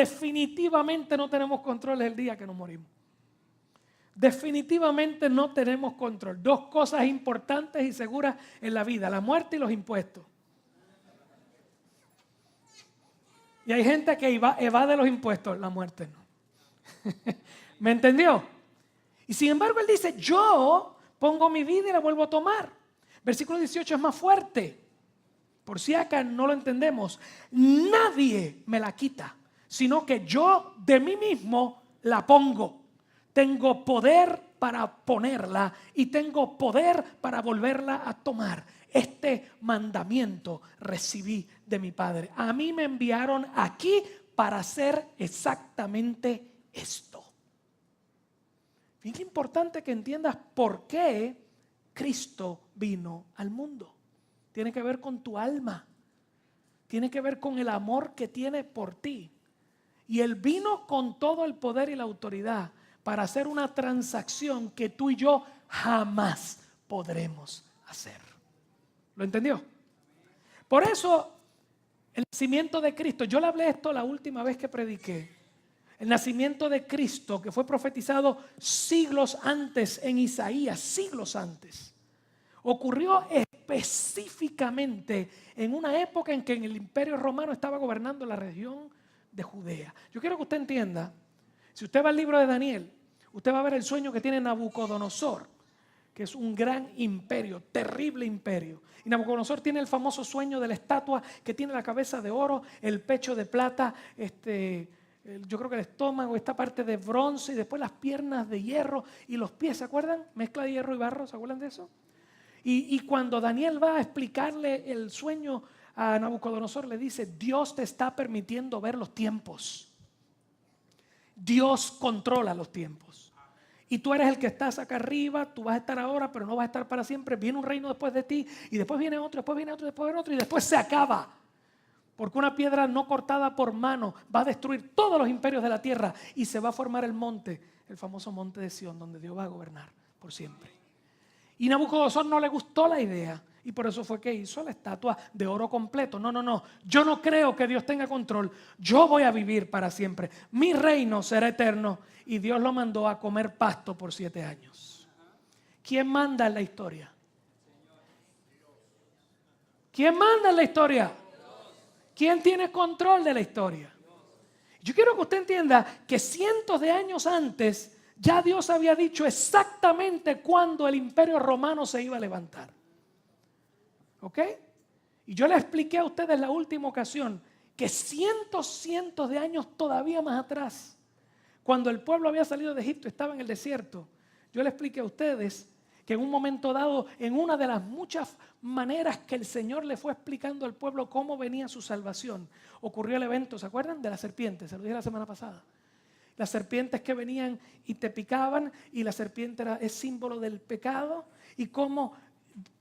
definitivamente no tenemos control el día que nos morimos. Definitivamente no tenemos control. Dos cosas importantes y seguras en la vida: la muerte y los impuestos. Y hay gente que evade los impuestos, la muerte no. ¿Me entendió? Y sin embargo él dice, yo pongo mi vida y la vuelvo a tomar. Versículo 18 es más fuerte. Por si acá no lo entendemos, nadie me la quita, sino que yo de mí mismo la pongo. Tengo poder para ponerla y tengo poder para volverla a tomar. Este mandamiento recibí de mi Padre. A mí me enviaron aquí para hacer exactamente esto. Bien importante que entiendas por qué Cristo vino al mundo. Tiene que ver con tu alma. Tiene que ver con el amor que tiene por ti. Y Él vino con todo el poder y la autoridad para hacer una transacción que tú y yo jamás podremos hacer. ¿Lo entendió? Por eso, el nacimiento de Cristo, yo le hablé esto la última vez que prediqué. El nacimiento de Cristo, que fue profetizado siglos antes en Isaías, siglos antes, ocurrió específicamente en una época en que el Imperio Romano estaba gobernando la región de Judea. Yo quiero que usted entienda, si usted va al libro de Daniel, usted va a ver el sueño que tiene Nabucodonosor, que es un gran imperio, terrible imperio. Y Nabucodonosor tiene el famoso sueño de la estatua que tiene la cabeza de oro, el pecho de plata, yo creo que el estómago, esta parte de bronce y después las piernas de hierro y los pies, ¿se acuerdan? Mezcla de hierro y barro, ¿se acuerdan de eso? Y cuando Daniel va a explicarle el sueño a Nabucodonosor, le dice, Dios te está permitiendo ver los tiempos. Dios controla los tiempos. Y tú eres el que estás acá arriba, tú vas a estar ahora, pero no vas a estar para siempre. Viene un reino después de ti, y después viene otro, después viene otro, después viene otro, y después se acaba. Porque una piedra no cortada por mano va a destruir todos los imperios de la tierra y se va a formar el monte, el famoso monte de Sión, donde Dios va a gobernar por siempre. Y Nabucodonosor no le gustó la idea y por eso fue que hizo la estatua de oro completo. No, yo no creo que Dios tenga control. Yo voy a vivir para siempre. Mi reino será eterno. Y Dios lo mandó a comer pasto por 7 años. ¿Quién manda en la historia? ¿Quién manda en la historia? ¿Quién tiene control de la historia? Yo quiero que usted entienda que cientos de años antes ya Dios había dicho exactamente cuándo el imperio romano se iba a levantar. ¿Ok? Y yo le expliqué a ustedes la última ocasión que cientos de años todavía más atrás, cuando el pueblo había salido de Egipto, estaba en el desierto, yo le expliqué a ustedes que en un momento dado, en una de las muchas maneras que el Señor le fue explicando al pueblo cómo venía su salvación, ocurrió el evento, ¿se acuerdan? De la serpiente, se lo dije la semana pasada. Las serpientes que venían y te picaban, y la serpiente es símbolo del pecado, y cómo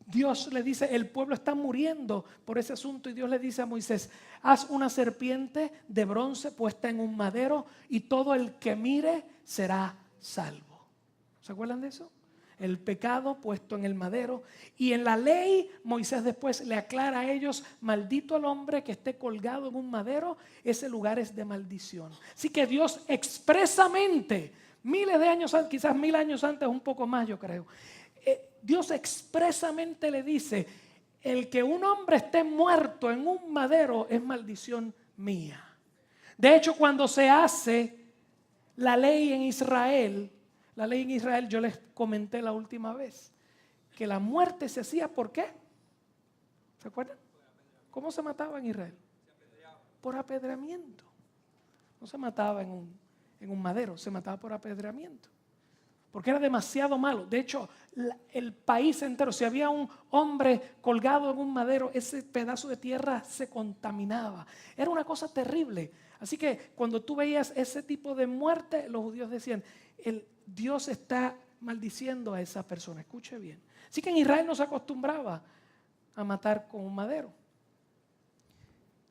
Dios le dice, el pueblo está muriendo por ese asunto, y Dios le dice a Moisés, haz una serpiente de bronce puesta en un madero y todo el que mire será salvo. ¿Se acuerdan de eso? El pecado puesto en el madero. Y en la ley Moisés después le aclara a ellos, maldito el hombre que esté colgado en un madero, ese lugar es de maldición. Así que Dios expresamente, miles de años antes, quizás 1000 años antes, un poco más yo creo, Dios expresamente le dice, el que un hombre esté muerto en un madero es maldición mía. De hecho, cuando se hace la ley en Israel, yo les comenté la última vez, que la muerte se hacía ¿por qué? ¿Se acuerdan? ¿Cómo se mataba en Israel? Por apedreamiento. No se mataba en un madero, se mataba por apedreamiento. Porque era demasiado malo. De hecho, el país entero, si había un hombre colgado en un madero, ese pedazo de tierra se contaminaba. Era una cosa terrible. Así que cuando tú veías ese tipo de muerte, los judíos decían, Dios está maldiciendo a esa persona. Escuche bien. Así que en Israel no se acostumbraba a matar con un madero.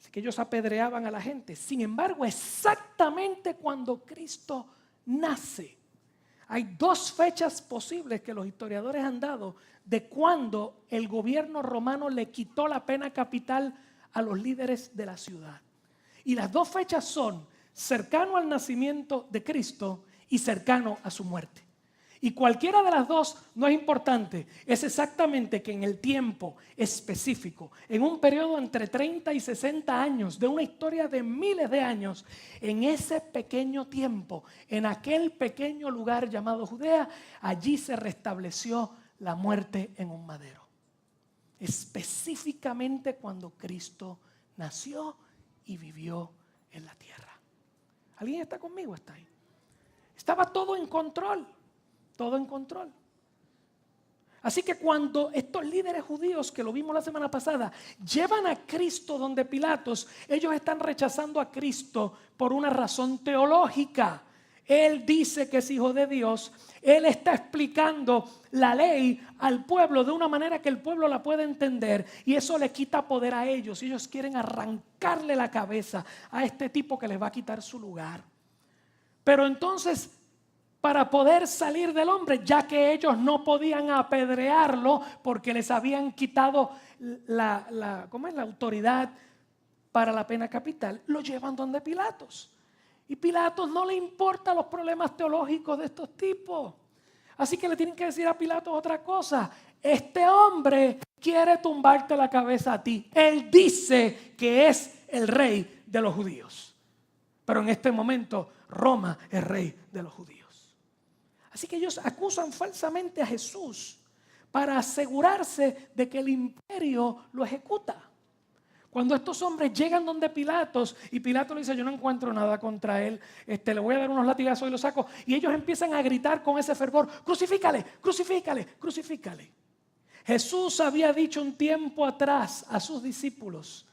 Así que ellos apedreaban a la gente. Sin embargo, exactamente cuando Cristo nace, hay 2 fechas posibles que los historiadores han dado de cuando el gobierno romano le quitó la pena capital a los líderes de la ciudad. Y las 2 fechas son cercano al nacimiento de Cristo y cercano a su muerte. Y cualquiera de las dos no es importante, es exactamente que en el tiempo específico, en un periodo entre 30 y 60 años, de una historia de miles de años, en ese pequeño tiempo, en aquel pequeño lugar llamado Judea, allí se restableció la muerte en un madero. Específicamente cuando Cristo nació y vivió en la tierra. ¿Alguien está conmigo? ¿Está ahí? Estaba todo en control. Todo en control. Así que cuando estos líderes judíos, que lo vimos la semana pasada, llevan a Cristo donde Pilatos, ellos están rechazando a Cristo por una razón teológica. Él dice que es hijo de Dios. Él está explicando la ley al pueblo de una manera que el pueblo la puede entender, y eso le quita poder a ellos. Ellos quieren arrancarle la cabeza a este tipo que les va a quitar su lugar. Pero entonces, para poder salir del hombre, ya que ellos no podían apedrearlo porque les habían quitado la autoridad para la pena capital, lo llevan donde Pilatos. Y Pilatos no le importa los problemas teológicos de estos tipos. Así que le tienen que decir a Pilatos otra cosa. Este hombre quiere tumbarte la cabeza a ti. Él dice que es el rey de los judíos. Pero en este momento Roma es rey de los judíos. Así que ellos acusan falsamente a Jesús para asegurarse de que el imperio lo ejecuta. Cuando estos hombres llegan donde Pilatos, y Pilatos le dice: yo no encuentro nada contra él, le voy a dar unos latigazos y lo saco. Y ellos empiezan a gritar con ese fervor: crucifícale, crucifícale, crucifícale. Jesús había dicho un tiempo atrás a sus discípulos: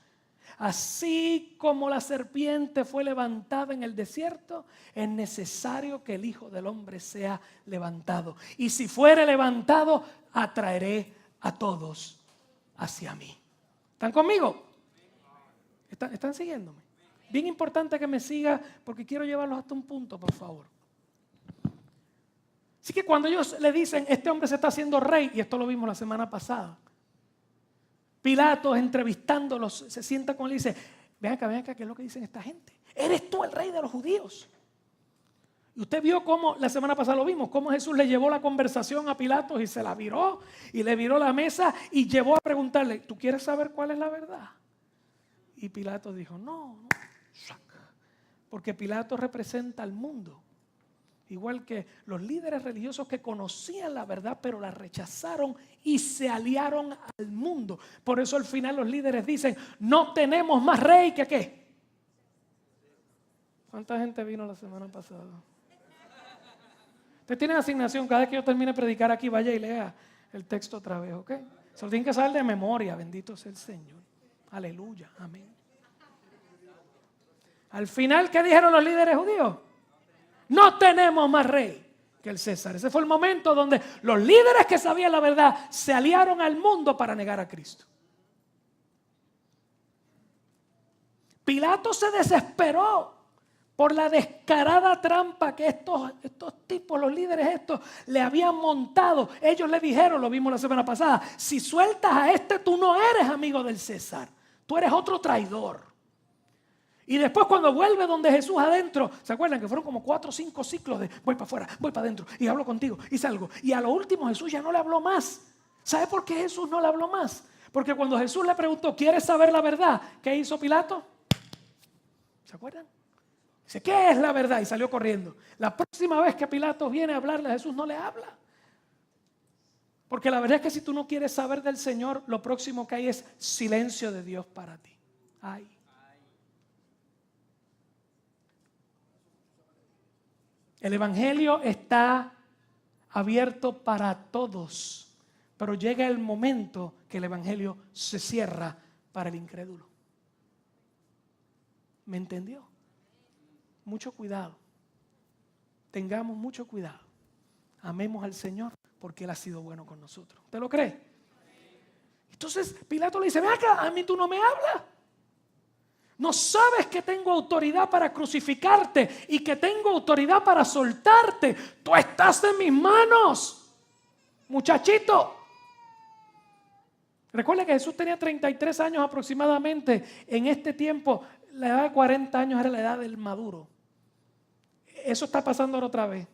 así como la serpiente fue levantada en el desierto, es necesario que el Hijo del Hombre sea levantado. Y si fuere levantado, atraeré a todos hacia mí. ¿Están conmigo? ¿Están siguiéndome? Bien importante que me siga, porque quiero llevarlos hasta un punto, por favor. Así que cuando ellos le dicen: este hombre se está haciendo rey, y esto lo vimos la semana pasada, Pilatos, entrevistándolos, se sienta con él y dice: ven acá, ¿qué es lo que dicen esta gente? ¿Eres tú el rey de los judíos? Y usted vio cómo, la semana pasada lo vimos, cómo Jesús le llevó la conversación a Pilatos y se la viró, y le viró la mesa y llevó a preguntarle: ¿tú quieres saber cuál es la verdad? Y Pilatos dijo: no, porque Pilatos representa al mundo. Igual que los líderes religiosos que conocían la verdad pero la rechazaron y se aliaron al mundo. Por eso al final los líderes dicen: no tenemos más rey que ¿qué? ¿Cuánta gente vino la semana pasada? Usted tiene asignación, cada vez que yo termine de predicar aquí, vaya y lea el texto otra vez, ¿ok? Se lo tienen que saber de memoria, bendito sea el Señor. Aleluya, amén. Al final, ¿qué dijeron los líderes judíos? No tenemos más rey que el César. Ese fue el momento donde los líderes que sabían la verdad se aliaron al mundo para negar a Cristo. Pilato se desesperó por la descarada trampa que estos tipos, los líderes estos, le habían montado. Ellos le dijeron, lo vimos la semana pasada: si sueltas a este, tú no eres amigo del César, tú eres otro traidor. Y después, cuando vuelve donde Jesús adentro, ¿se acuerdan que fueron como 4 o 5 ciclos de voy para afuera, voy para adentro y hablo contigo y salgo? Y a lo último Jesús ya no le habló más. ¿Sabe por qué Jesús no le habló más? Porque cuando Jesús le preguntó: ¿quieres saber la verdad? ¿Qué hizo Pilato? ¿Se acuerdan? Dice: ¿qué es la verdad? Y salió corriendo. La próxima vez que Pilato viene a hablarle a Jesús, no le habla. Porque la verdad es que si tú no quieres saber del Señor, lo próximo que hay es silencio de Dios para ti. Ay. El evangelio está abierto para todos, pero llega el momento que el evangelio se cierra para el incrédulo. ¿Me entendió? Mucho cuidado. Tengamos mucho cuidado. Amemos al Señor porque Él ha sido bueno con nosotros. ¿Usted lo cree? Entonces Pilato le dice: ven acá, a mí tú no me hablas. ¿No sabes que tengo autoridad para crucificarte y que tengo autoridad para soltarte? Tú estás en mis manos, muchachito. Recuerda que Jesús tenía 33 años aproximadamente. En este tiempo, la edad de 40 años era la edad del maduro. Eso está pasando ahora otra vez.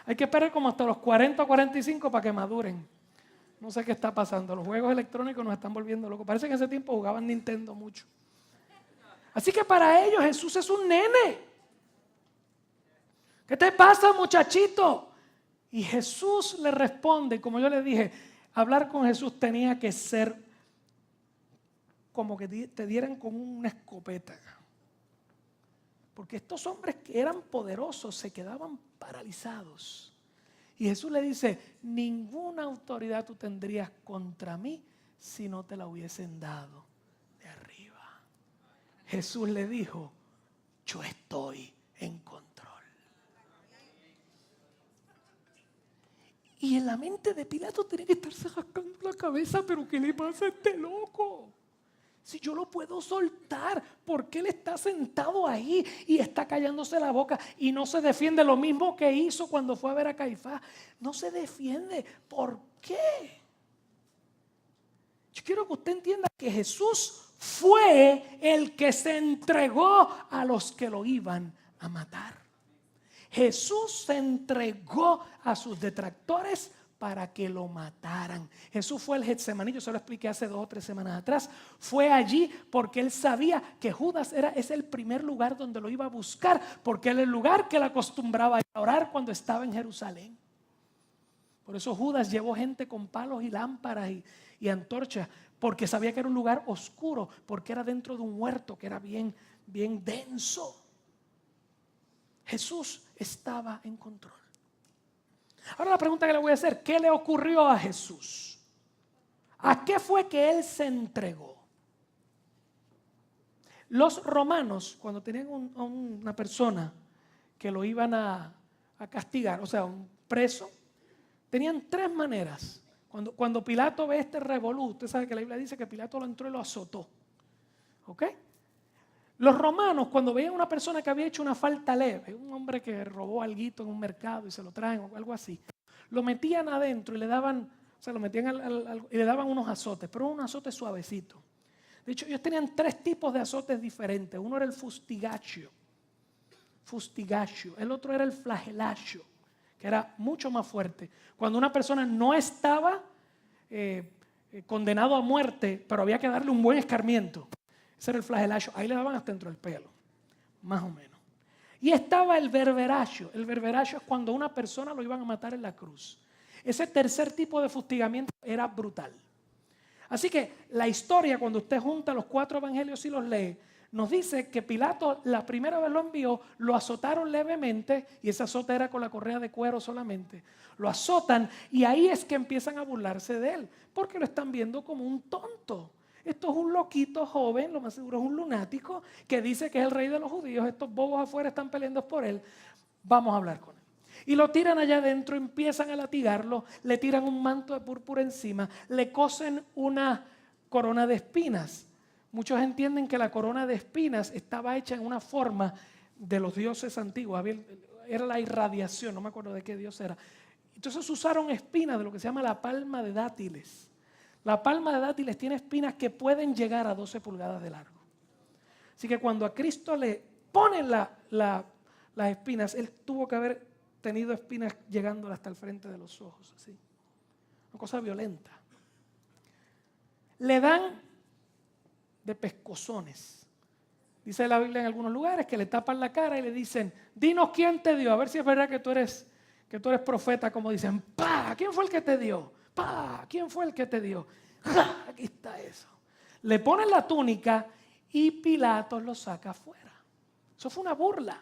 Hay que esperar como hasta los 40 o 45 para que maduren. No sé qué está pasando. Los juegos electrónicos nos están volviendo locos. Parece que en ese tiempo jugaban Nintendo mucho. Así que para ellos Jesús es un nene. ¿Qué te pasa, muchachito? Y Jesús le responde, como yo le dije, hablar con Jesús tenía que ser como que te dieran con una escopeta. Porque estos hombres que eran poderosos se quedaban paralizados. Y Jesús le dice, ninguna autoridad tú tendrías contra mí si no te la hubiesen dado de arriba. Jesús le dijo, yo estoy en control. Y en la mente de Pilato tenía que estarse rascando la cabeza, pero ¿qué le pasa a este loco? Si yo lo puedo soltar, ¿por qué él está sentado ahí y está callándose la boca y no se defiende? Lo mismo que hizo cuando fue a ver a Caifás. No se defiende. ¿Por qué? Yo quiero que usted entienda que Jesús fue el que se entregó a los que lo iban a matar. Jesús se entregó a sus detractores para que lo mataran. Jesús fue al Getsemaní, yo se lo expliqué hace 2 o 3 semanas atrás. Fue allí porque él sabía que Judas es el primer lugar donde lo iba a buscar, porque era el lugar que él acostumbraba a orar cuando estaba en Jerusalén. Por eso Judas llevó gente con palos y lámparas y antorchas, porque sabía que era un lugar oscuro, porque era dentro de un huerto que era bien denso. Jesús estaba en control. Ahora la pregunta que le voy a hacer, ¿qué le ocurrió a Jesús? ¿A qué fue que él se entregó? Los romanos, cuando tenían a una persona que lo iban a castigar, o sea, un preso, tenían 3 maneras. Cuando Pilato ve este revolú, usted sabe que la Biblia dice que Pilato lo entró y lo azotó. ¿Ok? Los romanos, cuando veían a una persona que había hecho una falta leve, un hombre que robó alguito en un mercado y se lo traen o algo así, lo metían adentro y le daban, lo metían y le daban unos azotes, pero un azote suavecito. De hecho, ellos tenían 3 tipos de azotes diferentes. Uno era el fustigatio, el otro era el flagelatio, que era mucho más fuerte. Cuando una persona no estaba condenado a muerte, pero había que darle un buen escarmiento. Ese era el flagelatio, ahí le daban hasta dentro del pelo, más o menos. Y estaba el verberatio. El verberatio es cuando una persona lo iban a matar en la cruz. Ese tercer tipo de fustigamiento era brutal. Así que la historia, cuando usted junta los 4 evangelios y los lee, nos dice que Pilato la primera vez lo envió, lo azotaron levemente, y ese azote era con la correa de cuero solamente. Lo azotan y ahí es que empiezan a burlarse de él, porque lo están viendo como un tonto. Esto es un loquito joven, lo más seguro es un lunático, que dice que es el rey de los judíos. Estos bobos afuera están peleando por él. Vamos a hablar con él. Y lo tiran allá adentro, empiezan a latigarlo, le tiran un manto de púrpura encima, le cosen una corona de espinas. Muchos entienden que la corona de espinas estaba hecha en una forma de los dioses antiguos. Era la irradiación, no me acuerdo de qué dios era. Entonces usaron espinas de lo que se llama la palma de dátiles. La palma de dátiles tiene espinas que pueden llegar a 12 pulgadas de largo. Así que cuando a Cristo le ponen las espinas, él tuvo que haber tenido espinas llegándole hasta el frente de los ojos. Así. Una cosa violenta. Le dan de pescozones. Dice la Biblia en algunos lugares que le tapan la cara y le dicen, dinos quién te dio, a ver si es verdad que tú eres profeta, como dicen. ¡Pah! ¿Quién fue el que te dio? ¡Pah! ¿Quién fue el que te dio? ¡Ja! Aquí está eso. Le ponen la túnica y Pilatos lo saca afuera. Eso fue una burla.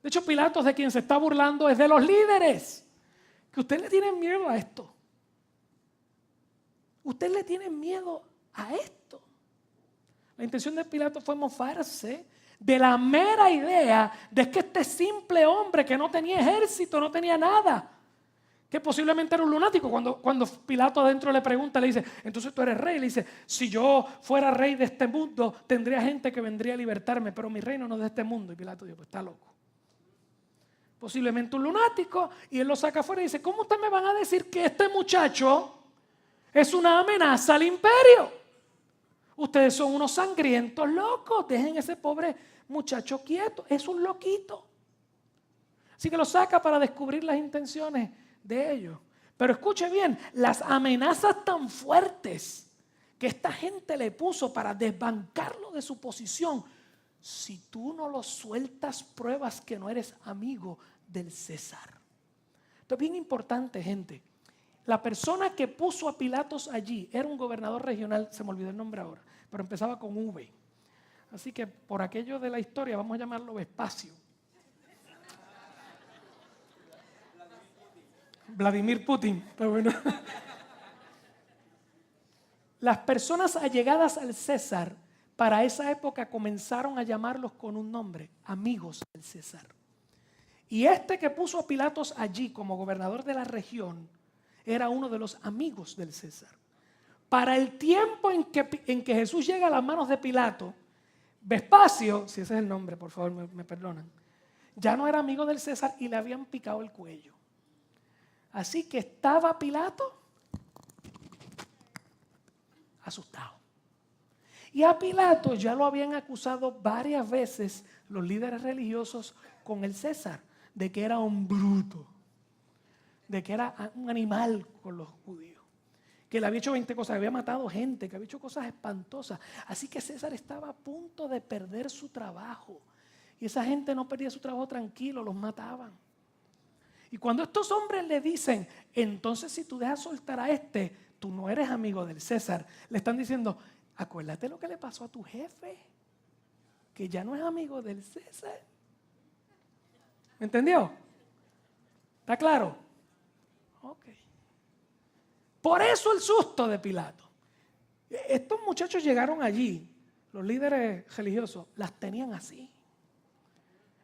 De hecho, Pilatos, de quien se está burlando, es de los líderes. Que usted le tiene miedo a esto. Usted le tiene miedo a esto. La intención de Pilato fue mofarse de la mera idea de que este simple hombre que no tenía ejército, no tenía nada, que posiblemente era un lunático. Cuando Pilato adentro le pregunta, le dice, entonces tú eres rey. Le dice, si yo fuera rey de este mundo, tendría gente que vendría a libertarme, pero mi reino no es de este mundo. Y Pilato dijo, pues está loco. Posiblemente un lunático, y él lo saca afuera y dice, ¿cómo ustedes me van a decir que este muchacho es una amenaza al imperio? Ustedes son unos sangrientos locos. Dejen ese pobre muchacho quieto. Es un loquito. Así que lo saca para descubrir las intenciones de ellos. Pero escuche bien, las amenazas tan fuertes que esta gente le puso para desbancarlo de su posición. Si tú no lo sueltas, pruebas que no eres amigo del César. Esto es bien importante, gente. La persona que puso a Pilatos allí era un gobernador regional, se me olvidó el nombre ahora, pero empezaba con V. Así que por aquello de la historia vamos a llamarlo Vespacio. Vladimir Putin, pero bueno. Las personas allegadas al César para esa época comenzaron a llamarlos con un nombre, amigos del César. Y este que puso a Pilatos allí como gobernador de la región era uno de los amigos del César. Para el tiempo en que Jesús llega a las manos de Pilato, Vespacio, si ese es el nombre, por favor me perdonan, ya no era amigo del César y le habían picado el cuello. Así que estaba Pilato asustado. Y a Pilato ya lo habían acusado varias veces los líderes religiosos con el César, de que era un bruto, de que era un animal con los judíos, que le había hecho 20 cosas, había matado gente, que había hecho cosas espantosas. Así que César estaba a punto de perder su trabajo. Y esa gente no perdía su trabajo tranquilo, los mataban. Y cuando estos hombres le dicen, entonces si tú dejas soltar a este, tú no eres amigo del César, le están diciendo, acuérdate lo que le pasó a tu jefe, que ya no es amigo del César. ¿Me entendió? ¿Está claro? Ok. Por eso el susto de Pilato. Estos muchachos llegaron allí, los líderes religiosos, las tenían así.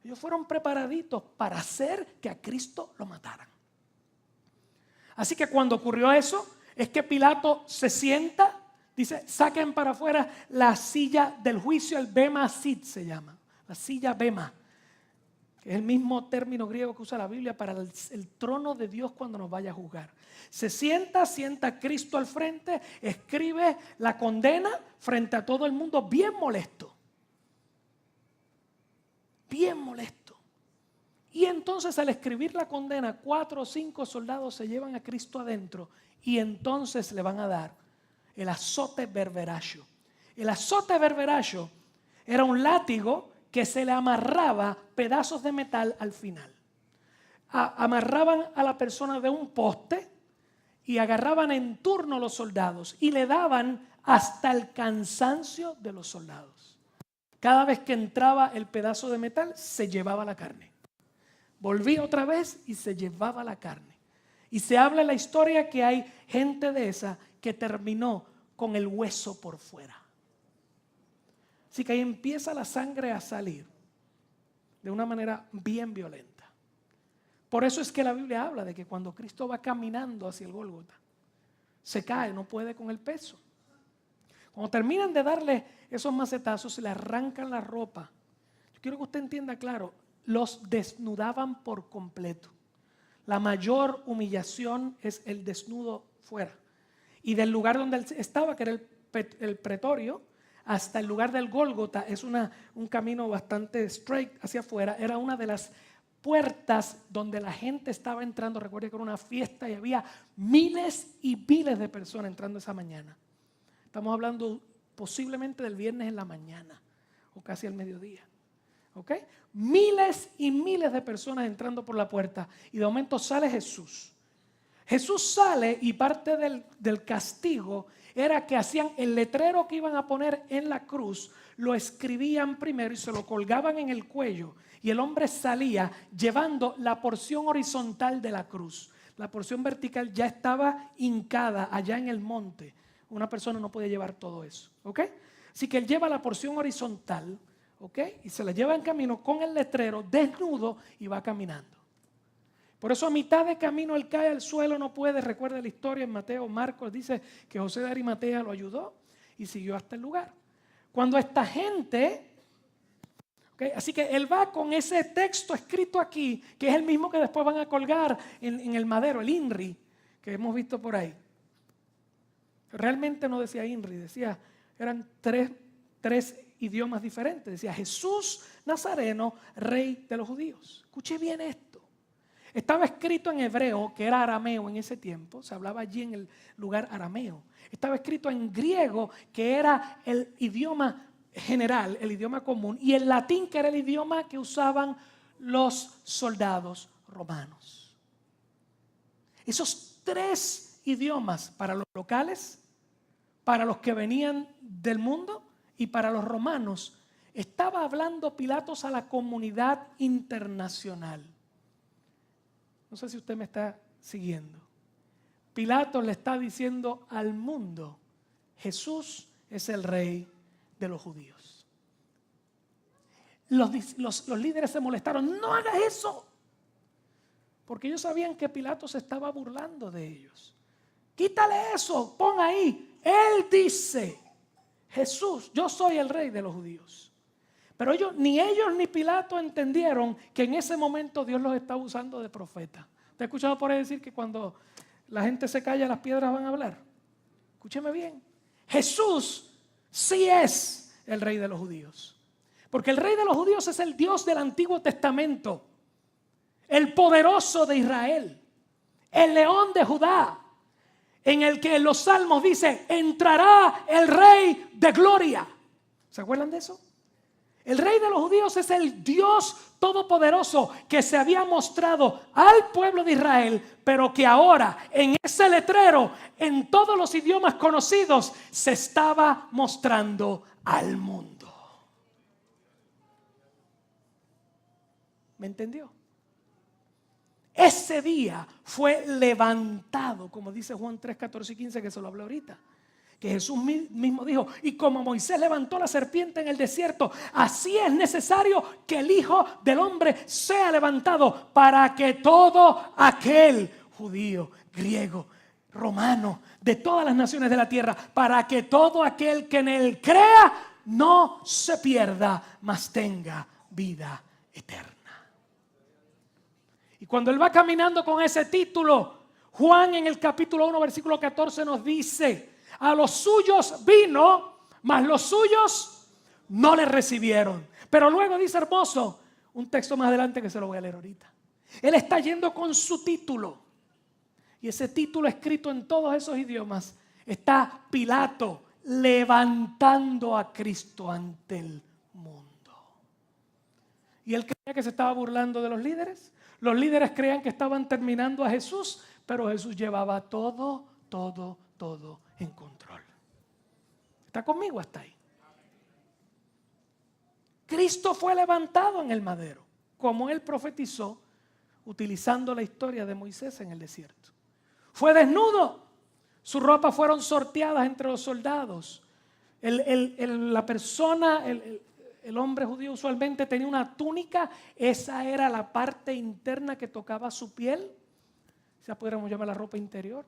Ellos fueron preparaditos para hacer que a Cristo lo mataran. Así que cuando ocurrió eso, es que Pilato se sienta, dice, saquen para afuera la silla del juicio, el bema sit se llama, la silla bema, que es el mismo término griego que usa la Biblia para el trono de Dios cuando nos vaya a juzgar. Se sienta a Cristo al frente, escribe la condena frente a todo el mundo, bien molesto. Bien molesto. Y entonces al escribir la condena, 4 o 5 soldados se llevan a Cristo adentro y entonces le van a dar el azote berberacho. El azote berberacho era un látigo que se le amarraba pedazos de metal al final. Amarraban a la persona de un poste y agarraban en turno los soldados y le daban hasta el cansancio de los soldados. Cada vez que entraba el pedazo de metal, se llevaba la carne. Volvía otra vez y se llevaba la carne. Y se habla en la historia que hay gente de esa que terminó con el hueso por fuera. Así que ahí empieza la sangre a salir de una manera bien violenta. Por eso es que la Biblia habla de que cuando Cristo va caminando hacia el Gólgota, se cae, no puede con el peso. Cuando terminan de darle esos macetazos, se le arrancan la ropa. Yo quiero que usted entienda claro, los desnudaban por completo. La mayor humillación es el desnudo fuera. Y del lugar donde él estaba, que era el pretorio, hasta el lugar del Gólgota, es un camino bastante straight hacia afuera. Era una de las puertas donde la gente estaba entrando. Recuerda que era una fiesta y había miles y miles de personas entrando esa mañana. Estamos hablando posiblemente del viernes en la mañana o casi al mediodía. ¿Ok? Miles y miles de personas entrando por la puerta y de momento sale Jesús. Jesús sale y parte del castigo era que hacían el letrero que iban a poner en la cruz, lo escribían primero y se lo colgaban en el cuello y el hombre salía llevando la porción horizontal de la cruz. La porción vertical ya estaba hincada allá en el monte. Una persona no puede llevar todo eso, ¿ok? Así que él lleva la porción horizontal, ¿ok? Y se la lleva en camino con el letrero desnudo y va caminando. Por eso a mitad de camino él cae al suelo, no puede. Recuerda la historia en Mateo, Marcos, dice que José de Arimatea lo ayudó y siguió hasta el lugar. Cuando esta gente, ¿okay? Así que él va con ese texto escrito aquí, que es el mismo que después van a colgar en el madero, el INRI, que hemos visto por ahí. Realmente no decía INRI, decía eran tres idiomas diferentes. Decía Jesús Nazareno, Rey de los judíos. Escuche bien esto. Estaba escrito en hebreo, que era arameo en ese tiempo. Se hablaba allí en el lugar arameo. Estaba escrito en griego, que era el idioma general, el idioma común. Y el latín, que era el idioma que usaban los soldados romanos. Esos tres idiomas para los locales, para los que venían del mundo y para los romanos, estaba hablando Pilatos a la comunidad internacional. No sé si usted me está siguiendo. Pilatos le está diciendo al mundo, Jesús es el Rey de los judíos. Los líderes se molestaron, no hagas eso, porque ellos sabían que Pilatos se estaba burlando de ellos. Quítale eso, pon ahí, él dice, Jesús, yo soy el Rey de los judíos. Pero ni ellos ni Pilato entendieron que en ese momento Dios los estaba usando de profeta. ¿Te has escuchado por ahí decir que cuando la gente se calla las piedras van a hablar? Escúcheme bien, Jesús sí es el Rey de los judíos. Porque el Rey de los judíos es el Dios del Antiguo Testamento, el poderoso de Israel, el león de Judá, en el que en los salmos dice, entrará el Rey de gloria. ¿Se acuerdan de eso? El Rey de los judíos es el Dios todopoderoso que se había mostrado al pueblo de Israel, pero que ahora en ese letrero, en todos los idiomas conocidos, se estaba mostrando al mundo. ¿Me entendió? Ese día fue levantado, como dice Juan 3, 14 y 15, que se lo hablé ahorita. Que Jesús mismo dijo, y como Moisés levantó la serpiente en el desierto, así es necesario que el Hijo del Hombre sea levantado para que todo aquel judío, griego, romano, de todas las naciones de la tierra, para que todo aquel que en él crea no se pierda, mas tenga vida eterna. Y cuando él va caminando con ese título, Juan en el capítulo 1, versículo 14 nos dice, a los suyos vino, mas los suyos no le recibieron. Pero luego dice hermoso, un texto más adelante que se lo voy a leer ahorita. Él está yendo con su título. Y ese título escrito en todos esos idiomas está Pilato levantando a Cristo ante el mundo. ¿Y él creía que se estaba burlando de los líderes? Los líderes creían que estaban terminando a Jesús, pero Jesús llevaba todo en control. ¿Está conmigo hasta ahí? Cristo fue levantado en el madero, como él profetizó, utilizando la historia de Moisés en el desierto. Fue desnudo, sus ropas fueron sorteadas entre los soldados. La persona, el hombre judío usualmente tenía una túnica, esa era la parte interna que tocaba su piel, ya podríamos llamar la ropa interior.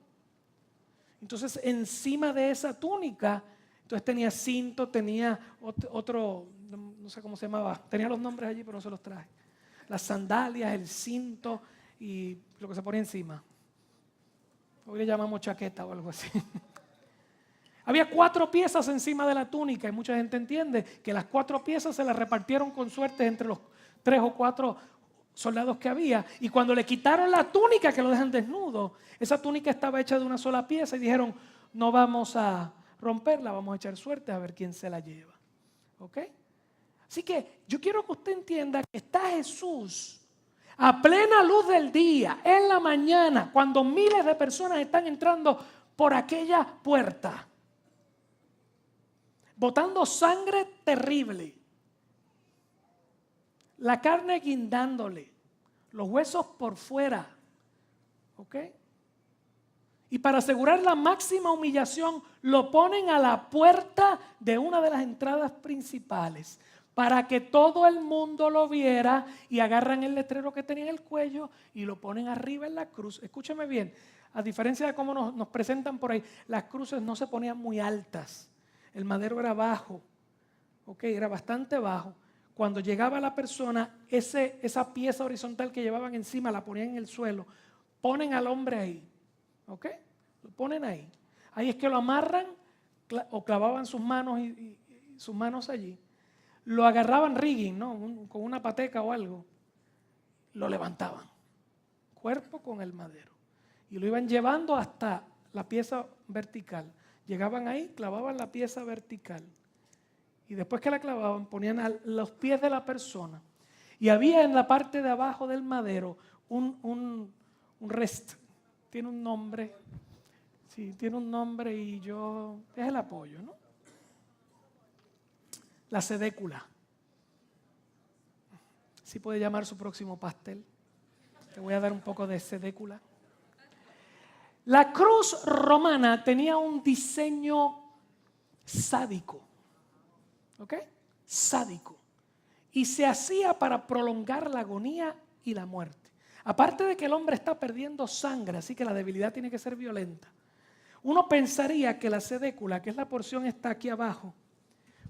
Entonces encima de esa túnica, entonces tenía cinto, tenía otro, no sé cómo se llamaba, tenía los nombres allí pero no se los traje. Las sandalias, el cinto y lo que se ponía encima. Hoy le llamamos chaqueta o algo así. Había 4 piezas encima de la túnica y mucha gente entiende que las 4 piezas se las repartieron con suerte entre los 3 o 4 soldados que había. Y cuando le quitaron la túnica, que lo dejan desnudo, esa túnica estaba hecha de una sola pieza y dijeron, no vamos a romperla, vamos a echar suerte a ver quién se la lleva. ¿Ok? Así que yo quiero que usted entienda que está Jesús a plena luz del día, en la mañana, cuando miles de personas están entrando por aquella puerta, botando sangre terrible, la carne guindándole, los huesos por fuera, ¿ok? Y para asegurar la máxima humillación, lo ponen a la puerta de una de las entradas principales, para que todo el mundo lo viera, y agarran el letrero que tenía en el cuello y lo ponen arriba en la cruz. Escúcheme bien, a diferencia de cómo nos presentan por ahí, las cruces no se ponían muy altas. El madero era bajo, ¿okay? Era bastante bajo. Cuando llegaba la persona, esa pieza horizontal que llevaban encima la ponían en el suelo, ponen al hombre ahí, ¿ok? Lo ponen ahí. Ahí es que lo amarran o clavaban sus manos y sus manos allí, lo agarraban rigging, ¿no? Con una pateca o algo, lo levantaban, cuerpo con el madero, y lo iban llevando hasta la pieza vertical. Llegaban ahí, clavaban la pieza vertical, y después que la clavaban, ponían a los pies de la persona, y había en la parte de abajo del madero un rest, tiene un nombre, sí, tiene un nombre y es el apoyo, ¿no? La sedécula. ¿Sí puede llamar su próximo pastel? Te voy a dar un poco de sedécula. La cruz romana tenía un diseño sádico, ¿ok? Sádico. Y se hacía para prolongar la agonía y la muerte. Aparte de que el hombre está perdiendo sangre, así que la debilidad tiene que ser violenta. Uno pensaría que la sedécula, que es la porción está aquí abajo,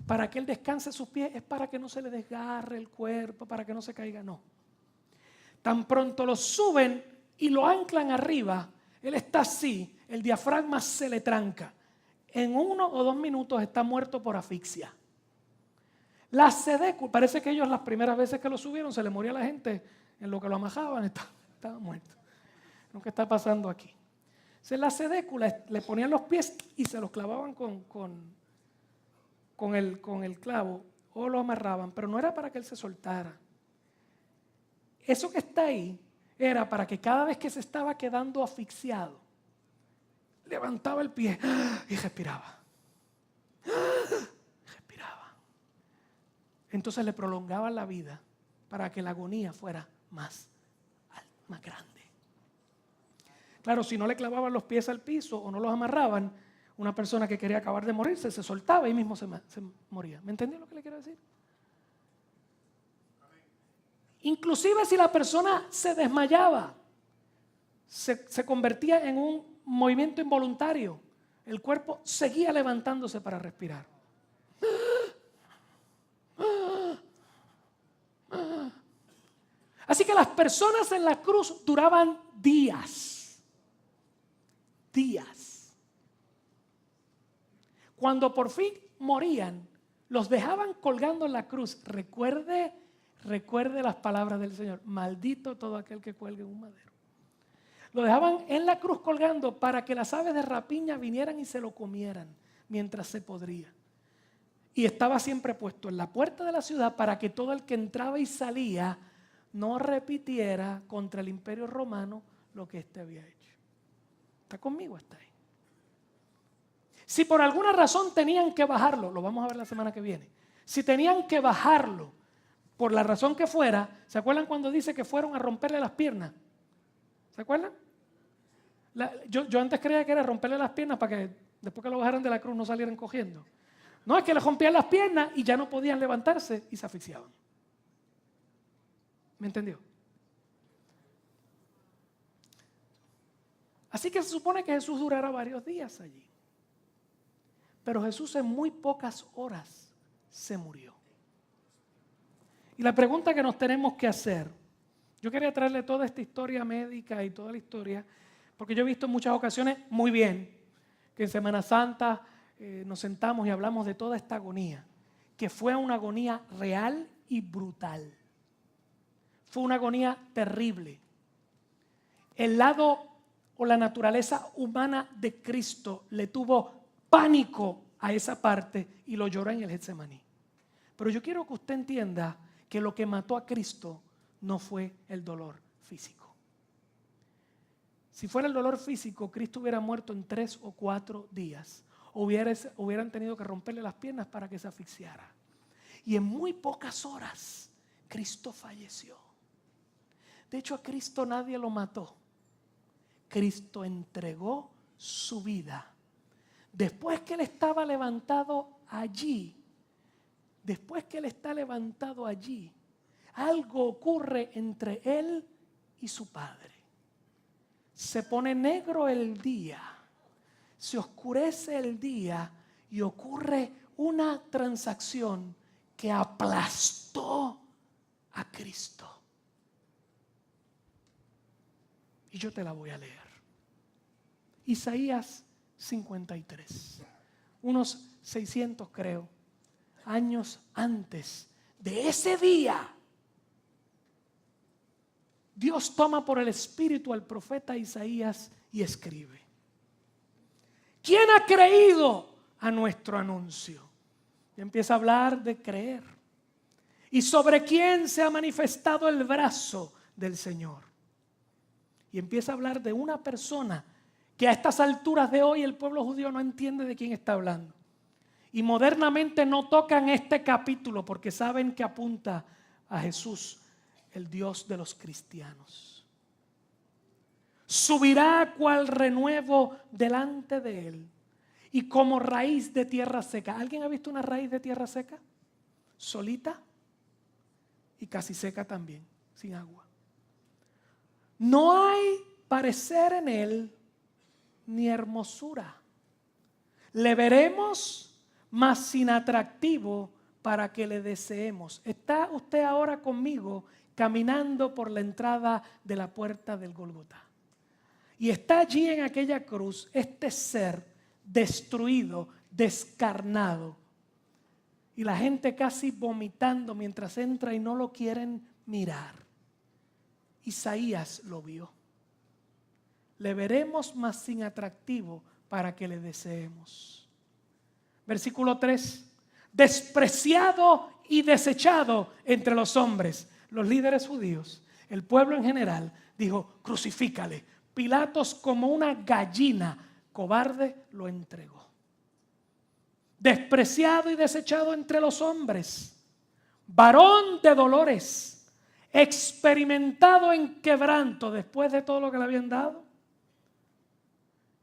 para que él descanse sus pies, es para que no se le desgarre el cuerpo, para que no se caiga, no. Tan pronto lo suben y lo anclan arriba, él está así, el diafragma se le tranca. En 1 o 2 minutos está muerto por asfixia. La sedécula, parece que ellos las primeras veces que lo subieron se le moría a la gente en lo que lo amajaban, estaba muerto. Lo que está pasando aquí. Entonces, la sedécula le ponían los pies y se los clavaban con el clavo o lo amarraban, pero no era para que él se soltara. Eso que está ahí era para que cada vez que se estaba quedando asfixiado, levantaba el pie y respiraba. Respiraba. Entonces le prolongaban la vida para que la agonía fuera más grande. Claro, si no le clavaban los pies al piso o no los amarraban, una persona que quería acabar de morirse se soltaba y mismo se moría. ¿Me entendió lo que le quiero decir? Inclusive si la persona se desmayaba, se convertía en un movimiento involuntario. El cuerpo seguía levantándose para respirar. Así que las personas en la cruz duraban días. Cuando por fin morían, los dejaban colgando en la cruz. Recuerde las palabras del Señor. Maldito todo aquel que cuelgue en un madero. Lo dejaban en la cruz colgando para que las aves de rapiña vinieran y se lo comieran mientras se podría. Y estaba siempre puesto en la puerta de la ciudad para que todo el que entraba y salía no repitiera contra el imperio romano lo que éste había hecho. ¿Está conmigo hasta ahí? Si por alguna razón tenían que bajarlo, lo vamos a ver la semana que viene. Si tenían que bajarlo, por la razón que fuera, ¿se acuerdan cuando dice que fueron a romperle las piernas? ¿Se acuerdan? Yo antes creía que era romperle las piernas para que después que lo bajaran de la cruz no salieran cogiendo. No, es que le rompían las piernas y ya no podían levantarse y se asfixiaban. ¿Me entendió? Así que se supone que Jesús durará varios días allí. Pero Jesús en muy pocas horas se murió. Y la pregunta que nos tenemos que hacer, yo quería traerle toda esta historia médica y toda la historia, porque yo he visto en muchas ocasiones muy bien que en Semana Santa nos sentamos y hablamos de toda esta agonía, que fue una agonía real y brutal. Fue una agonía terrible. El lado o la naturaleza humana de Cristo le tuvo pánico a esa parte y lo lloró en el Getsemaní. Pero yo quiero que usted entienda que lo que mató a Cristo no fue el dolor físico. Si fuera el dolor físico, Cristo hubiera muerto en 3 o 4 días. Hubieran tenido que romperle las piernas para que se asfixiara. Y en muy pocas horas, Cristo falleció. De hecho, a Cristo nadie lo mató. Cristo entregó su vida. Después que Él estaba levantado allí, algo ocurre entre Él y su Padre. Se pone negro el día, se oscurece el día y ocurre una transacción que aplastó a Cristo. Y yo te la voy a leer. Isaías 53. unos 600 creo, años antes de ese día, Dios toma por el Espíritu al profeta Isaías y escribe. ¿Quién ha creído a nuestro anuncio? Y empieza a hablar de creer. ¿Y sobre quién se ha manifestado el brazo del Señor? Y empieza a hablar de una persona que a estas alturas de hoy el pueblo judío no entiende de quién está hablando. Y modernamente no tocan este capítulo porque saben que apunta a Jesús, el Dios de los cristianos. Subirá cual renuevo delante de él y como raíz de tierra seca. ¿Alguien ha visto una raíz de tierra seca? Solita y casi seca también, sin agua. No hay parecer en él ni hermosura. Le veremos, mas sin atractivo para que le deseemos. ¿Está usted ahora conmigo caminando por la entrada de la puerta del Gólgota? Y está allí en aquella cruz este ser destruido, descarnado. Y la gente casi vomitando mientras entra y no lo quieren mirar. Isaías lo vio. Le veremos más sin atractivo para que le deseemos. Versículo 3. Despreciado y desechado entre los hombres. Los líderes judíos, el pueblo en general, dijo: crucifícale. Pilatos, como una gallina cobarde, lo entregó. Despreciado y desechado entre los hombres, varón de dolores, experimentado en quebranto después de todo lo que le habían dado.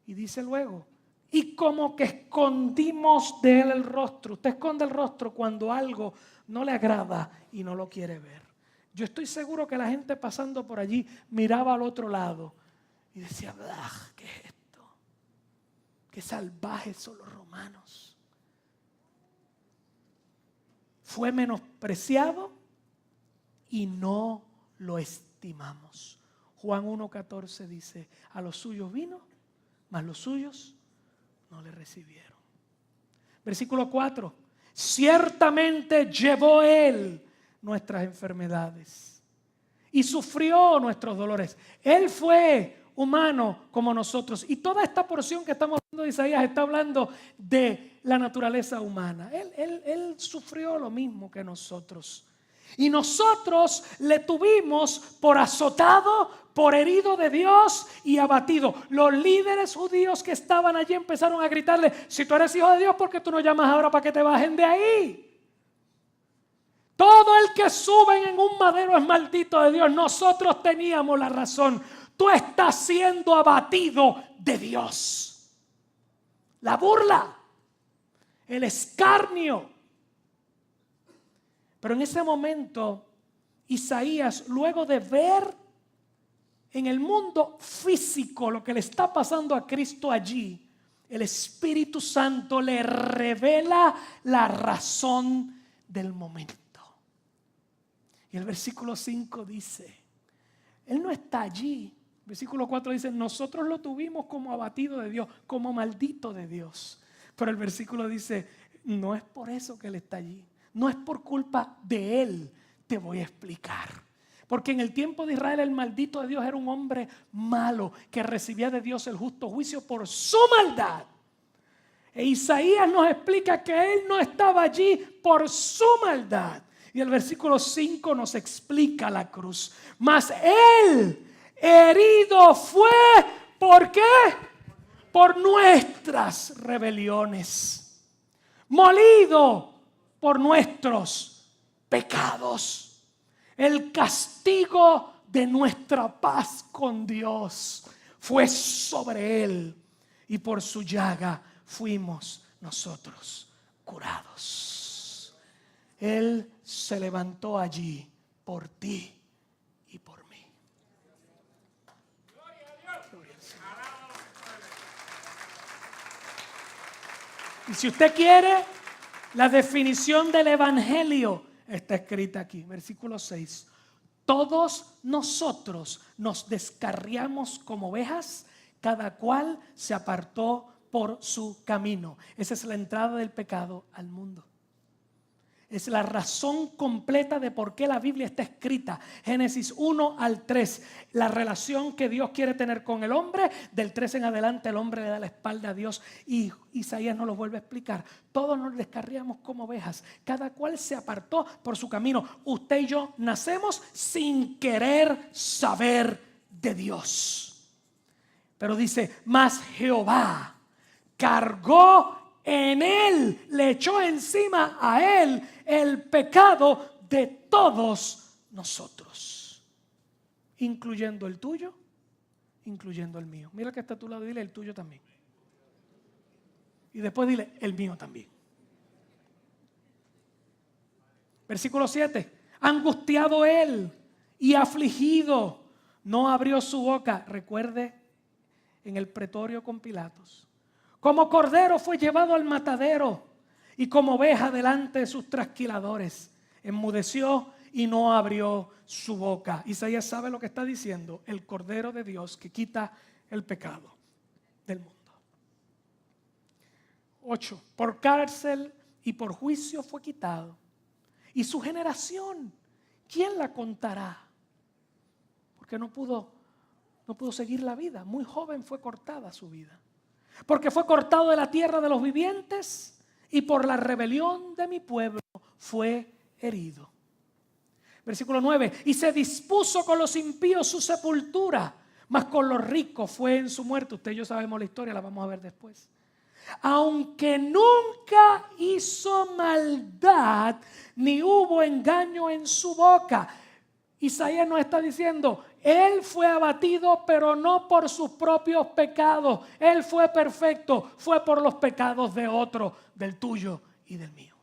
Y dice luego: y como que escondimos de él el rostro. Usted esconde el rostro cuando algo no le agrada y no lo quiere ver. Yo estoy seguro que la gente pasando por allí miraba al otro lado y decía: ¿qué es esto? Qué salvajes son los romanos. Fue menospreciado y no lo estimamos. Juan 1:14 dice: a los suyos vino, mas los suyos no le recibieron. Versículo 4. Ciertamente llevó él nuestras enfermedades y sufrió nuestros dolores. Él fue humano como nosotros. Y toda esta porción que estamos hablando de Isaías está hablando de la naturaleza humana. Él sufrió lo mismo que nosotros. Y nosotros le tuvimos por azotado, por herido de Dios y abatido. Los líderes judíos que estaban allí empezaron a gritarle: si tú eres hijo de Dios, ¿por qué tú no llamas ahora para que te bajen de ahí? Todo el que sube en un madero es maldito de Dios. Nosotros teníamos la razón. Tú estás siendo abatido de Dios. La burla, el escarnio. Pero en ese momento, Isaías, luego de ver en el mundo físico lo que le está pasando a Cristo allí, el Espíritu Santo le revela la razón del momento. Y el versículo 5 dice: Él no está allí. Versículo 4 dice: nosotros lo tuvimos como abatido de Dios, como maldito de Dios. Pero el versículo dice: no es por eso que Él está allí. No es por culpa de Él. Te voy a explicar. Porque en el tiempo de Israel el maldito de Dios era un hombre malo que recibía de Dios el justo juicio por su maldad. E Isaías nos explica que Él no estaba allí por su maldad. Y el versículo 5 nos explica la cruz. Mas Él herido fue, ¿por qué? Por nuestras rebeliones. Molido por nuestros pecados. El castigo de nuestra paz con Dios fue sobre Él. Y por su llaga fuimos nosotros curados. Él se levantó allí por ti y por mí. Y si usted quiere, la definición del evangelio está escrita aquí, versículo 6. Todos nosotros nos descarriamos como ovejas, cada cual se apartó por su camino. Esa es la entrada del pecado al mundo. Es la razón completa de por qué la Biblia está escrita. Génesis 1 al 3. La relación que Dios quiere tener con el hombre. Del 3 en adelante el hombre le da la espalda a Dios. Y Isaías nos lo vuelve a explicar. Todos nos descarriamos como ovejas. Cada cual se apartó por su camino. Usted y yo nacemos sin querer saber de Dios. Pero dice, mas Jehová cargó en él, le echó encima a él el pecado de todos nosotros, incluyendo el tuyo, incluyendo el mío. Mira que está a tu lado y dile el tuyo también. Y después dile el mío también. Versículo 7. Angustiado él y afligido, no abrió su boca. Recuerde en el pretorio con Pilatos. Como cordero fue llevado al matadero y como oveja delante de sus trasquiladores. Enmudeció y no abrió su boca. Isaías sabe lo que está diciendo. El Cordero de Dios que quita el pecado del mundo. 8. Por cárcel y por juicio fue quitado. Y su generación, ¿quién la contará? Porque no pudo seguir la vida. Muy joven fue cortada su vida. Porque fue cortado de la tierra de los vivientes y por la rebelión de mi pueblo fue herido. Versículo 9. Y se dispuso con los impíos su sepultura, mas con los ricos fue en su muerte. Usted y yo sabemos la historia, la vamos a ver después. Aunque nunca hizo maldad, ni hubo engaño en su boca. Isaías nos está diciendo, él fue abatido, pero no por sus propios pecados. Él fue perfecto, fue por los pecados de otro, del tuyo y del mío.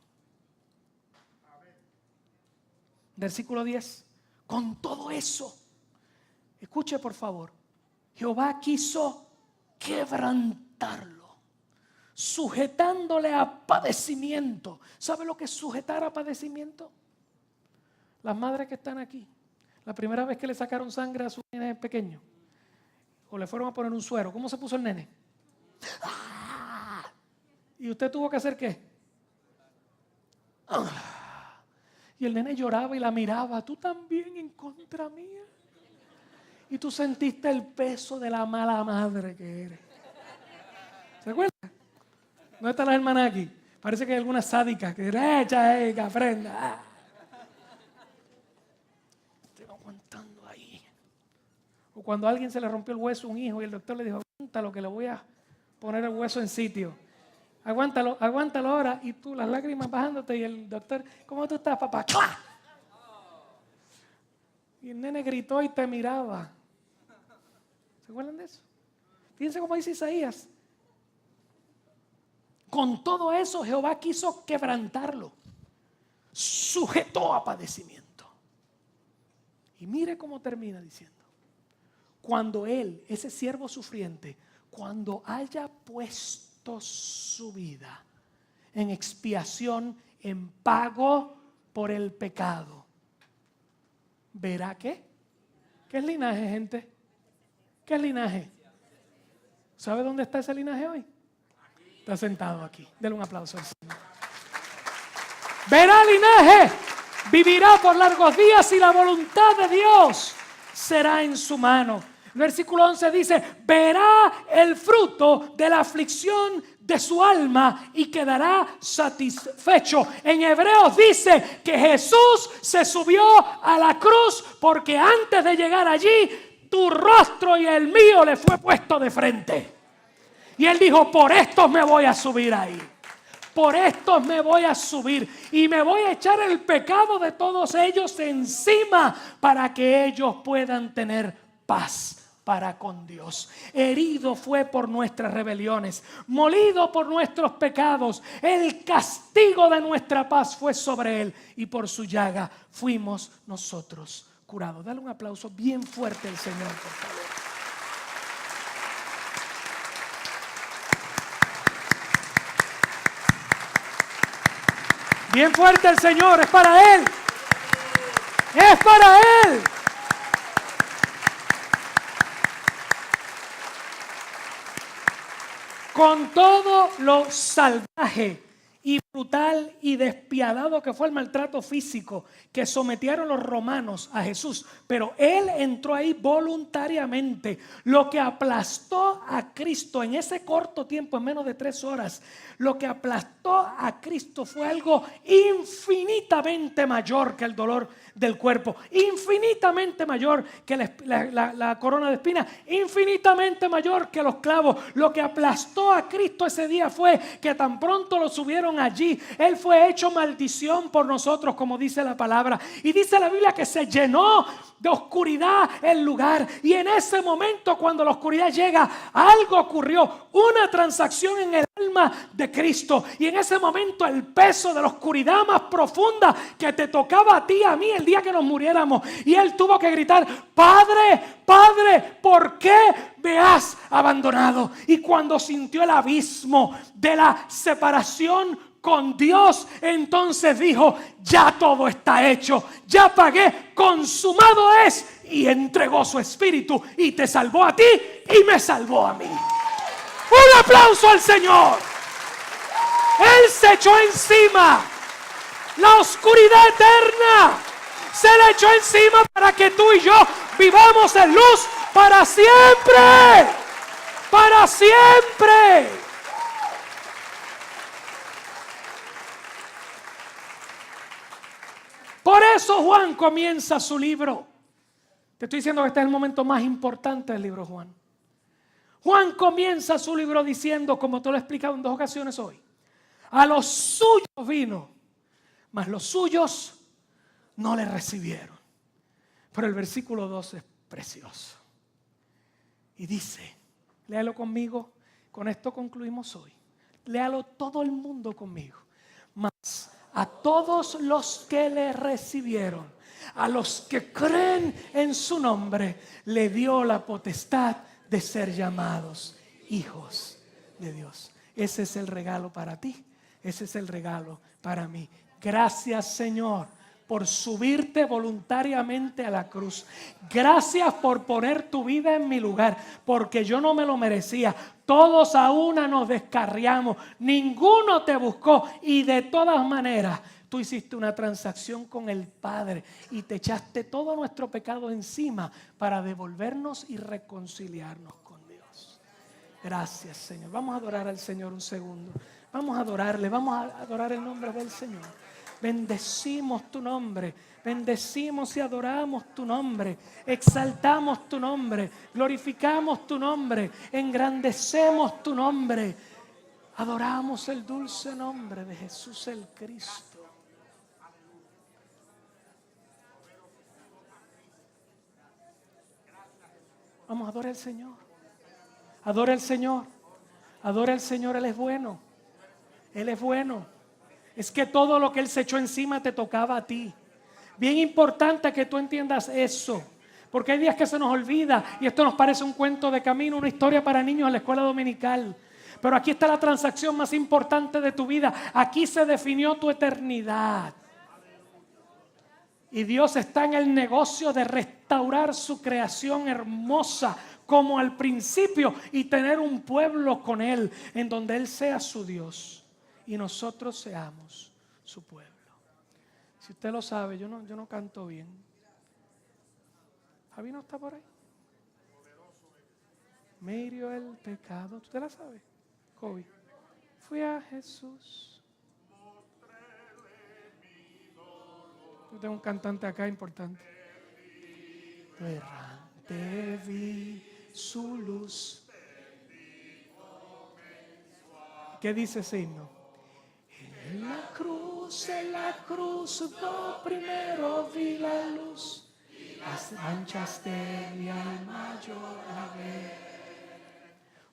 Versículo 10. Con todo eso, escuche por favor, Jehová quiso quebrantarlo, sujetándole a padecimiento. ¿Sabe lo que es sujetar a padecimiento? Las madres que están aquí, la primera vez que le sacaron sangre a su nene pequeño, o le fueron a poner un suero, ¿cómo se puso el nene? ¡Ah! ¿Y usted tuvo que hacer qué? ¡Ah! Y el nene lloraba y la miraba, tú también en contra mía. Y tú sentiste el peso de la mala madre que eres. ¿Se acuerdan? ¿Dónde están las hermanas aquí? Parece que hay algunas sádicas que echa, que aprenda. O cuando a alguien se le rompió el hueso a un hijo y el doctor le dijo, aguántalo que le voy a poner el hueso en sitio. Aguántalo ahora. Y tú las lágrimas bajándote y el doctor, ¿cómo tú estás, papá? ¡Cla! Y el nene gritó y te miraba. ¿Se acuerdan de eso? Fíjense cómo dice Isaías. Con todo eso Jehová quiso quebrantarlo. Sujetó a padecimiento. Y mire cómo termina diciendo. Cuando él, ese siervo sufriente, cuando haya puesto su vida en expiación, en pago por el pecado, ¿verá qué? ¿Qué es linaje, gente? ¿Qué es linaje? ¿Sabe dónde está ese linaje hoy? Está sentado aquí. Denle un aplauso al Señor. Verá linaje, vivirá por largos días y la voluntad de Dios será en su mano. Versículo 11 dice, verá el fruto de la aflicción de su alma y quedará satisfecho. En Hebreos dice que Jesús se subió a la cruz porque antes de llegar allí, tu rostro y el mío le fue puesto de frente. Y él dijo, por estos me voy a subir ahí. Por estos me voy a subir y me voy a echar el pecado de todos ellos encima para que ellos puedan tener paz para con Dios. Herido fue por nuestras rebeliones, molido por nuestros pecados. El castigo de nuestra paz fue sobre él y por su llaga fuimos nosotros curados. Dale un aplauso bien fuerte al Señor, por favor. Bien fuerte el Señor, es para él. Es para él. con todo lo salvaje y brutal y despiadado que fue el maltrato físico que sometieron los romanos a Jesús, pero Él entró ahí voluntariamente. Lo que aplastó a Cristo en ese corto tiempo, en menos de 3 horas, lo que aplastó a Cristo fue algo infinitamente mayor que el dolor del cuerpo, infinitamente mayor que la corona de espinas, infinitamente mayor que los clavos. Lo que aplastó a Cristo ese día fue que tan pronto lo subieron allí, Él fue hecho maldición por nosotros, como dice la palabra. Y dice la Biblia que se llenó de oscuridad el lugar. Y en ese momento, cuando la oscuridad llega, algo ocurrió, una transacción en el alma de Cristo. Y en ese momento el peso de la oscuridad más profunda que te tocaba a ti, a mí, el día que nos muriéramos, y Él tuvo que gritar: Padre, Padre, ¿por qué me has abandonado? Y cuando sintió el abismo de la separación con Dios, entonces dijo: ya todo está hecho, ya pagué, consumado es, y entregó su espíritu y te salvó a ti y me salvó a mí. Un aplauso al Señor. Él se echó encima la oscuridad eterna, se le echó encima para que tú y yo vivamos en luz para siempre, para siempre. Por eso Juan comienza su libro. Te estoy diciendo que este es el momento más importante del libro Juan. Juan comienza su libro diciendo, como te lo he explicado en 2 ocasiones hoy: a los suyos vino, mas los suyos no le recibieron. Pero el versículo 2 es precioso. Y dice, léalo conmigo, con esto concluimos hoy. Léalo todo el mundo conmigo. Mas a todos los que le recibieron, a los que creen en su nombre, le dio la potestad de ser llamados hijos de Dios. Ese es el regalo para ti, ese es el regalo para mí. Gracias, Señor, por subirte voluntariamente a la cruz. Gracias por poner tu vida en mi lugar, porque yo no me lo merecía. Todos a una nos descarriamos, ninguno te buscó, y de todas maneras tú hiciste una transacción con el Padre y te echaste todo nuestro pecado encima para devolvernos y reconciliarnos con Dios. Gracias, Señor. Vamos a adorar al Señor un segundo. Vamos a adorarle, vamos a adorar el nombre del Señor. Bendecimos tu nombre, bendecimos y adoramos tu nombre, exaltamos tu nombre, glorificamos tu nombre, engrandecemos tu nombre, adoramos el dulce nombre de Jesús el Cristo. Vamos, adora al Señor, adora al Señor, adora al Señor. Él es bueno, Él es bueno. Es que todo lo que Él se echó encima te tocaba a ti. Bien importante que tú entiendas eso, porque hay días que se nos olvida y esto nos parece un cuento de camino, una historia para niños en la escuela dominical. Pero aquí está la transacción más importante de tu vida. Aquí se definió tu eternidad. Y Dios está en el negocio de restaurar su creación hermosa como al principio y tener un pueblo con Él, en donde Él sea su Dios y nosotros seamos su pueblo. Si usted lo sabe, yo no canto bien. ¿Javi no está por ahí? Me hirió el pecado. ¿Usted la sabe? Kobe. Fui a Jesús. Yo tengo un cantante acá importante. Errante vi su luz. ¿Qué dice ese himno? En la cruz, yo primero vi la luz. Las manchas de mi alma yo lavé.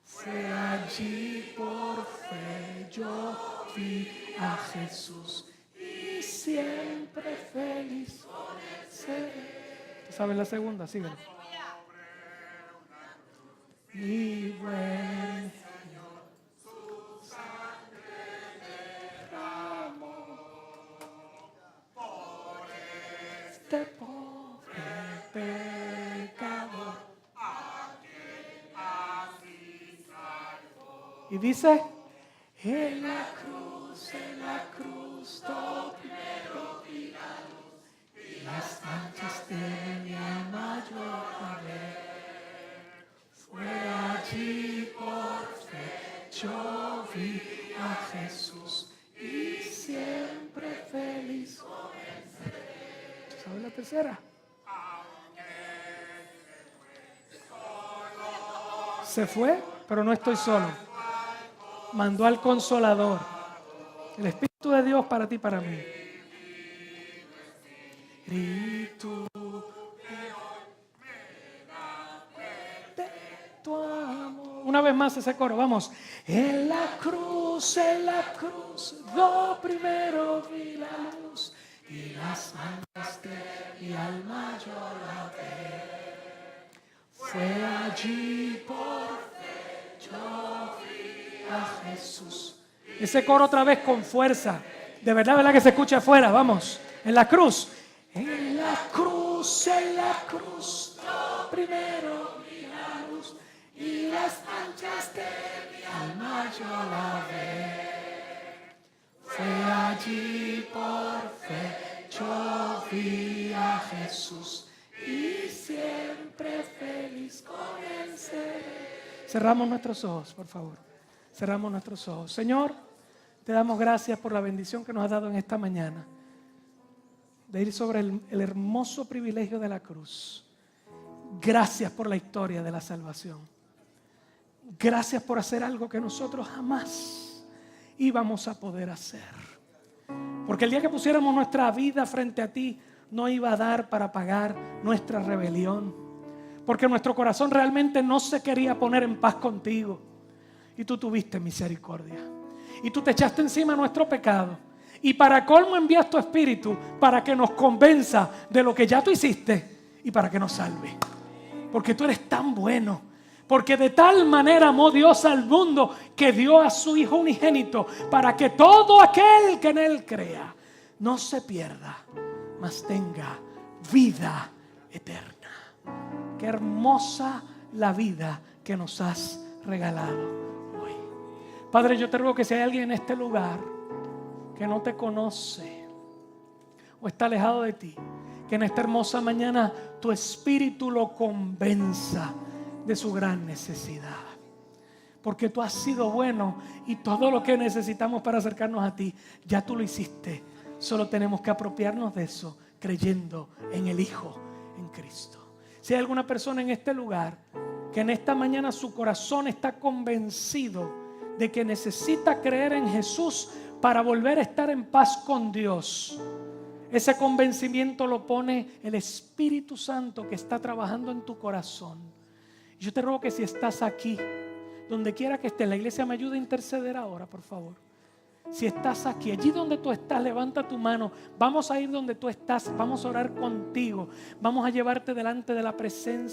Fue allí por fe yo vi a Jesús. Y siempre feliz seré. ¿Tú sabes la segunda? Síguelo. Mi buen Señor, su sangre derramó por este pobre pecador, a quien así salvó. Y dice, en la cruz, todo y las manchas de mi alma yo pagué. Fue allí por fe, yo vi a Jesús y siempre feliz. ¿Sabes la tercera? Se fue, pero no estoy solo. Mandó al Consolador, el Espíritu de Dios para ti y para mí. Grito de tu amor. Una vez más ese coro, vamos. En la cruz, lo primero vi la luz y las manchas de mi alma yo la vi. Fue allí por fe, yo vi a Jesús. Ese coro otra vez con fuerza. De verdad que se escucha afuera, vamos. En la cruz. En la cruz, lo primero vi la luz y las manchas de mi alma yo la vi. Fue allí por fe, yo vi a Jesús y siempre feliz con él seré. Cerramos nuestros ojos, por favor. Cerramos nuestros ojos. Señor, te damos gracias por la bendición que nos has dado en esta mañana de ir sobre el hermoso privilegio de la cruz. Gracias por la historia de la salvación. Gracias por hacer algo que nosotros jamás íbamos a poder hacer. Porque el día que pusiéramos nuestra vida frente a ti, no iba a dar para pagar nuestra rebelión. Porque nuestro corazón realmente no se quería poner en paz contigo. Y tú tuviste misericordia. Y tú te echaste encima nuestro pecado. Y para colmo envías tu Espíritu para que nos convenza de lo que ya tú hiciste y para que nos salve. Porque tú eres tan bueno. Porque de tal manera amó Dios al mundo que dio a su Hijo unigénito para que todo aquel que en Él crea no se pierda, mas tenga vida eterna. Qué hermosa la vida que nos has regalado hoy. Padre, yo te ruego que si hay alguien en este lugar que no te conoce o está alejado de ti, que en esta hermosa mañana tu Espíritu lo convenza de su gran necesidad. Porque tú has sido bueno y todo lo que necesitamos para acercarnos a ti, ya tú lo hiciste. Solo tenemos que apropiarnos de eso creyendo en el Hijo, en Cristo. Si hay alguna persona en este lugar que en esta mañana su corazón está convencido de que necesita creer en Jesús para volver a estar en paz con Dios, ese convencimiento lo pone el Espíritu Santo que está trabajando en tu corazón. Yo te ruego que si estás aquí, donde quiera que estés, la iglesia me ayude a interceder ahora, por favor. Si estás aquí, allí donde tú estás, levanta tu mano. Vamos a ir donde tú estás, vamos a orar contigo. Vamos a llevarte delante de la presencia